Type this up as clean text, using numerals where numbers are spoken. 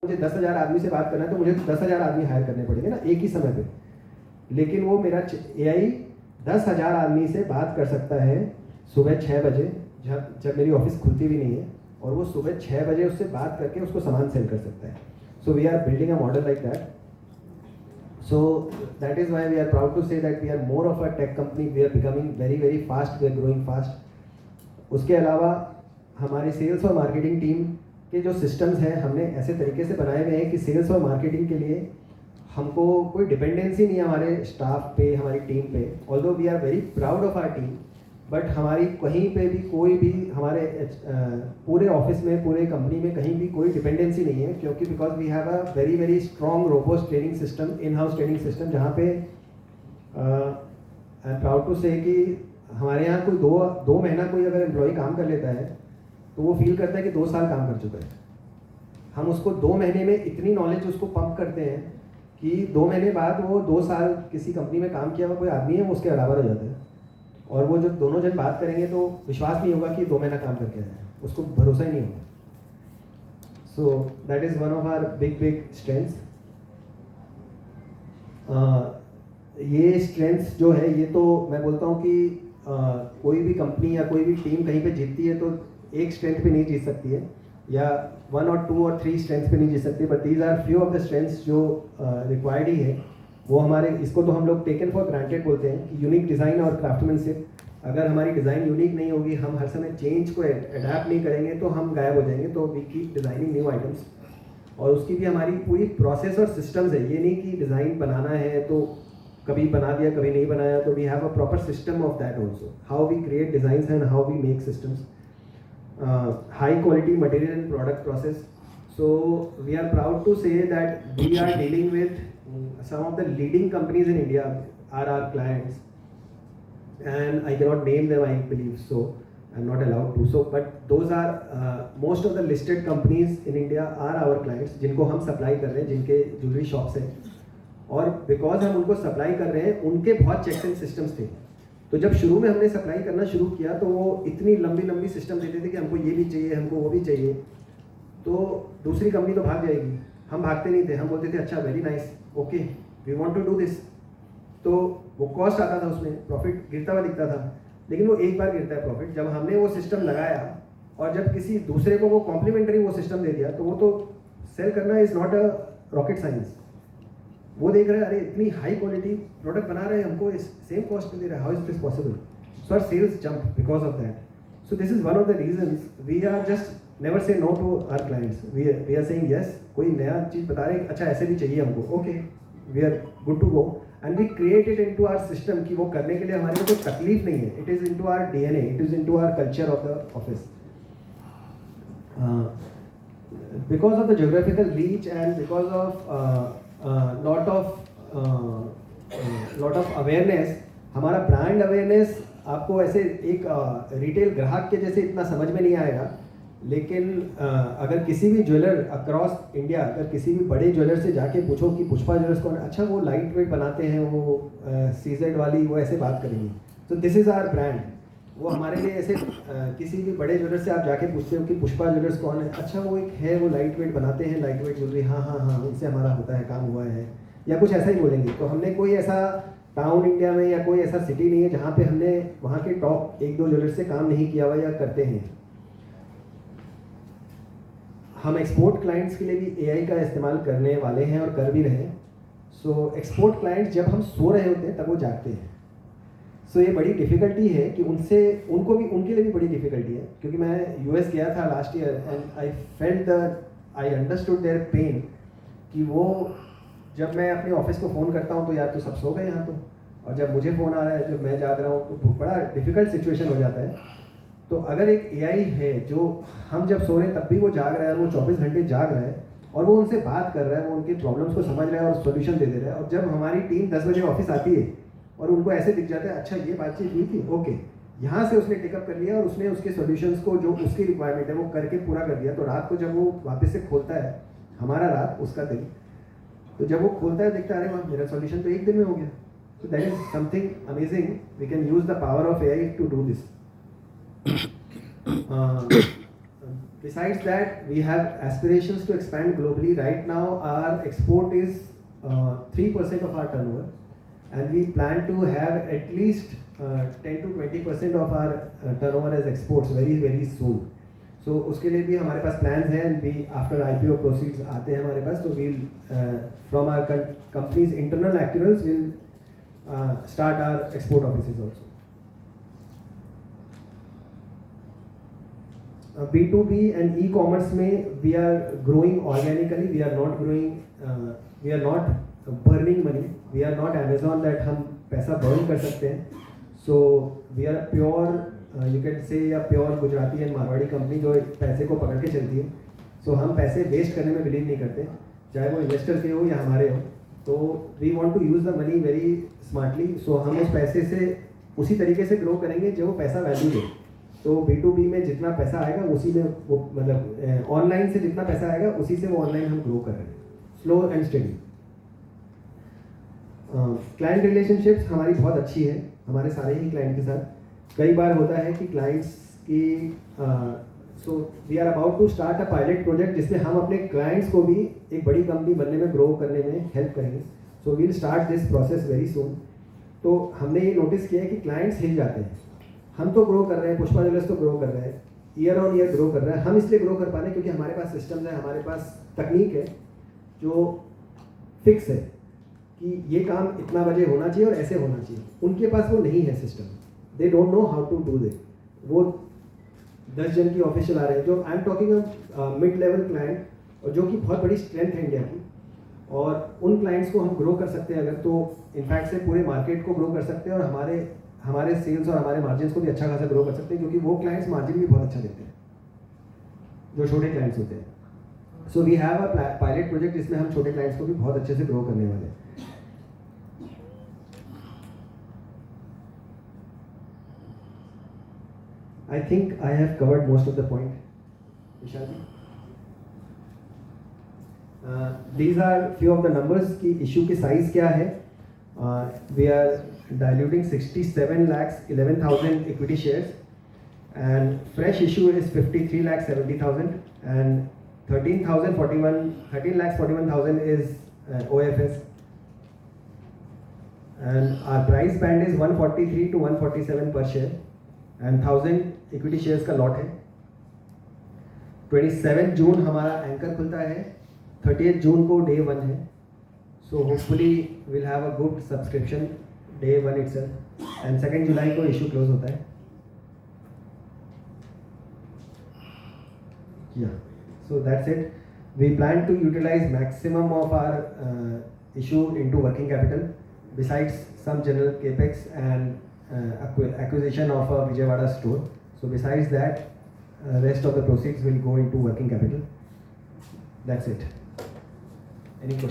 मुझे 10,000 आदमी से बात करना है तो मुझे 10,000 आदमी हायर करने पड़ेंगे ना एक ही समय पे। लेकिन वो मेरा AI 10,000 आदमी से बात कर सकता है सुबह 6 बजे, जब मेरी ऑफिस खुलती भी नहीं है, और वो सुबह 6 बजे उससे बात करके उसको सामान सेल कर सकता है। So we are building a model like that. So that is why we are proud to say that we are more of a tech company. We are becoming very very fast. We are growing fast. उसके अलावा हमारे sales और marketing team के जो systems हैं हमने ऐसे तरीके से बनाए हुए हैं कि सेल्स और मार्केटिंग के लिए हमको कोई डिपेंडेंसी नहीं है हमारे स्टाफ पे, हमारी टीम पे. Although we are very proud of our team, but हमारी कहीं पे भी कोई भी हमारे पूरे ऑफिस में, पूरे कंपनी में कहीं भी कोई डिपेंडेंसी नहीं है, क्योंकि because we have a very very strong robust training system, in house training system, जहाँ पे आई एम प्राउड टू से कि हमारे यहाँ कोई दो महीना कोई अगर एम्प्लॉय काम कर लेता है तो वो फील करता है कि 2 साल काम कर चुका है. हम उसको 2 महीने में इतनी नॉलेज उसको पंप करते हैं कि 2 महीने बाद वो 2 साल किसी कंपनी में काम किया हुआ कोई आदमी है वो उसके बराबर हो जाता है. और वो जब दोनों जन बात करेंगे तो विश्वास नहीं होगा कि 2 महीना काम करके आया है, उसको भरोसा ही नहीं होगा. So that is one of our big strengths. ये स्ट्रेंथ्स जो है, ये तो मैं बोलता हूँ कि कोई भी कंपनी या कोई भी टीम कहीं पे जीतती है तो एक स्ट्रेंथ पे नहीं जीत सकती है, या 1 और 2 और 3 स्ट्रेंथ्स पे नहीं जीत सकती, but these are few of the strengths जो रिक्वायर्ड ही है. वो हमारे, इसको तो हम लोग टेकन फॉर ग्रांटेड बोलते हैं कि यूनिक डिज़ाइन और क्राफ्टमैनशिप. अगर हमारी डिज़ाइन यूनिक नहीं होगी, हम हर समय चेंज को अडेप्ट नहीं करेंगे तो हम गायब हो जाएंगे. तो we keep designing new items, और उसकी भी हमारी पूरी प्रोसेस और सिस्टम्स है. ये नहीं कि डिज़ाइन बनाना है तो कभी बना दिया कभी नहीं बनाया. तो we have a proper system of that also, how we create designs and how we make systems. High quality material and product process. So we are proud to say that we are dealing with some of the leading companies in India are our clients, and I cannot name them, I believe, so I'm not allowed to. So but those are most of the listed companies in India are our clients, जिनको हम supply कर रहे हैं, जिनके jewellery shops हैं. और because हम उनको सप्लाई कर रहे हैं, उनके बहुत चेक्स एंड सिस्टम्स थे. तो जब शुरू में हमने सप्लाई करना शुरू किया तो वो इतनी लंबी सिस्टम देते थे कि हमको ये भी चाहिए, हमको वो भी चाहिए. तो दूसरी कंपनी तो भाग जाएगी, हम भागते नहीं थे. हम बोलते थे अच्छा, very nice, okay, we want to do this. तो वो कॉस्ट आता था, उसमें प्रॉफिट गिरता हुआ दिखता था. लेकिन वो एक बार गिरता है प्रॉफिट, जब हमने वो सिस्टम लगाया और जब किसी दूसरे को वो कॉम्प्लीमेंट्री वो सिस्टम दे दिया, तो वो तो सेल करना is not a rocket science. वो देख रहे हैं अरे इतनी हाई क्वालिटी प्रोडक्ट बना रहे हैं, हमको इस सेम कॉस्ट पे दे रहा है, how is this possible. So our sales jump because of that. So this is one of the reasons we are just never say no to our clients. We are saying yes. कोई नया चीज़ बता रहे हैं, अच्छा ऐसे भी चाहिए हमको, okay, we are good to go, and we create it into our system कि वो करने के लिए हमारे को कोई तकलीफ नहीं है. It is into our DNA, it is into our culture of the office. Because of the geographical reach and because of lot of awareness, हमारा ब्रांड अवेयरनेस आपको ऐसे एक रिटेल ग्राहक के जैसे इतना समझ में नहीं आएगा. लेकिन अगर किसी भी ज्वेलर अक्रॉस इंडिया, अगर किसी भी बड़े ज्वेलर से जाके पूछो कि पुष्पा ज्वेलर्स कौन है, अच्छा वो लाइट वेट बनाते हैं, वो CZ वाली, वो ऐसे बात करेंगे. तो दिस इज़ आवर ब्रांड. वो हमारे लिए ऐसे किसी भी बड़े ज्वेलर से आप जाके पूछते हो कि पुष्पा ज्वेलर्स कौन है, अच्छा वो एक है, वो लाइट वेट बनाते हैं, लाइट वेट ज्वेलरी, हाँ उनसे हमारा होता है, काम हुआ है, या कुछ ऐसा ही बोलेंगे. तो हमने कोई ऐसा टाउन इंडिया में या कोई ऐसा सिटी नहीं है जहाँ पे हमने वहाँ के टॉप 1-2 ज्वेलर्स से काम नहीं किया हुआ या करते हैं. हम एक्सपोर्ट क्लाइंट्स के लिए भी AI का इस्तेमाल करने वाले हैं और कर भी रहे हैं. सो एक्सपोर्ट क्लाइंट्स जब हम सो रहे होते हैं तब वो जागते हैं. सो ये बड़ी डिफ़िकल्टी है कि उनके लिए भी बड़ी डिफ़िकल्टी है, क्योंकि मैं US गया था last year and I understood their pain. कि वो जब मैं अपने ऑफिस को फ़ोन करता हूँ तो यार तो सब सो गए यहाँ तो, और जब मुझे फ़ोन आ रहा है, जब मैं जाग रहा हूँ, तो बड़ा डिफ़िकल्ट सिचुएशन हो जाता है. तो अगर एक AI है जो हम जब सो रहे हैं तब भी वो जाग रहा है, वो 24 घंटे जाग रहा है, और वो उनसे बात कर रहा है, वो उनकी प्रॉब्लम्स को समझ रहा है और सोल्यूशन दे दे रहा है. और जब हमारी टीम 10 बजे ऑफिस आती है और उनको ऐसे दिख जाता है, अच्छा ये बातचीत हुई थी, ओके, यहाँ से उसने टेकअप कर लिया और उसने उसके सॉल्यूशंस को जो उसकी रिक्वायरमेंट है वो करके पूरा कर दिया. तो रात को जब वो वापस से खोलता है, हमारा रात उसका दिन, तो जब वो खोलता है देखता है अरे वाह, मेरा सॉल्यूशन तो एक दिन में हो गया. So that is something amazing. We can use the power of AI to do this. Besides that, we have aspirations to expand globally. Right now, our export is 3% of our turnover, and we plan to have at least 10 to 20% of our turnover as exports very very soon. So उसके लिए भी हमारे पास plans हैं, and we after IPO proceeds आते हैं हमारे पास, तो we'll from our company's internal accruals we'll start our export offices also. B2B and e-commerce में we are growing organically. We are not growing. We are not burning money. We are not Amazon that हम पैसा burn कर सकते हैं. So we are pure, you can say a pure Gujarati and Marwari company जो पैसे को पकड़ के चलती है. So हम पैसे वेस्ट करने में बिलीव नहीं करते, चाहे वो इन्वेस्टर के हो या हमारे हो. तो we want to use the money very smartly. So हम उस पैसे से उसी तरीके से ग्रो करेंगे जो वो पैसा वैल्यू दे. तो B2B में जितना पैसा आएगा उसी में वो, मतलब ऑनलाइन से जितना पैसा आएगा उसी से वो ऑनलाइन हम ग्रो कर रहे हैं, slow and steady. Client relationships हमारी बहुत अच्छी है हमारे सारे ही क्लाइंट के साथ. कई बार होता है कि क्लाइंट्स की so we are about to start a pilot project जिसमें हम अपने क्लाइंट्स को भी एक बड़ी कंपनी बनने में ग्रो करने में हेल्प करेंगे. So we'll start this process very soon. तो हमने ये नोटिस किया है कि क्लाइंट्स हिल जाते हैं. हम तो ग्रो कर रहे हैं, पुष्पा ज्वेलर्स तो ग्रो कर रहे हैं, ईयर ऑन ईयर ग्रो कर रहे हैं. हम इसलिए ग्रो कर पा रहे हैं क्योंकि हमारे पास सिस्टम्स है, हमारे पास तकनीक है जो फिक्स है कि ये काम इतना बजे होना चाहिए और ऐसे होना चाहिए. उनके पास वो नहीं है system. They don't know how to do this. वो 10 जन की ऑफिशियल आ रहे हैं. जो I am talking mid level client, और जो कि बहुत बड़ी स्ट्रेंथ है इंडिया की. और उन क्लाइंट्स को हम ग्रो कर सकते हैं अगर, तो इनफैक्ट से पूरे मार्केट को ग्रो कर सकते हैं और हमारे सेल्स और हमारे मार्जिन्स को भी अच्छा खासा ग्रो कर सकते हैं, क्योंकि वो क्लाइंट्स मार्जिन भी बहुत अच्छा देते हैं जो छोटे क्लाइंट्स होते हैं. So we have a pilot project जिसमें हम छोटे क्लाइंट्स को भी बहुत अच्छे से ग्रो करने वाले हैं. I think I have covered most of the point. Vishal ji? These are few of the numbers कि issue की size क्या है. We are diluting 67 lakhs 11,000 equity shares, and fresh issue is 53 lakhs 70,000, and 13 lakhs 41,000 is OFS, and our price band is 143 to 147 per share, and 1,000 equity shares का lot है. 27 जून हमारा anchor खुलता है, 30 जून को डे 1 है. So hopefully will have a good subscription day 1 itself, and 2 जुलाई को issue close होता है. Yeah, so that's it. We plan to utilize maximum of our issue into working capital, besides some general capex and acquisition of a Vijayawada store. So besides that, rest of the proceeds will go into working capital. That's it. Any questions?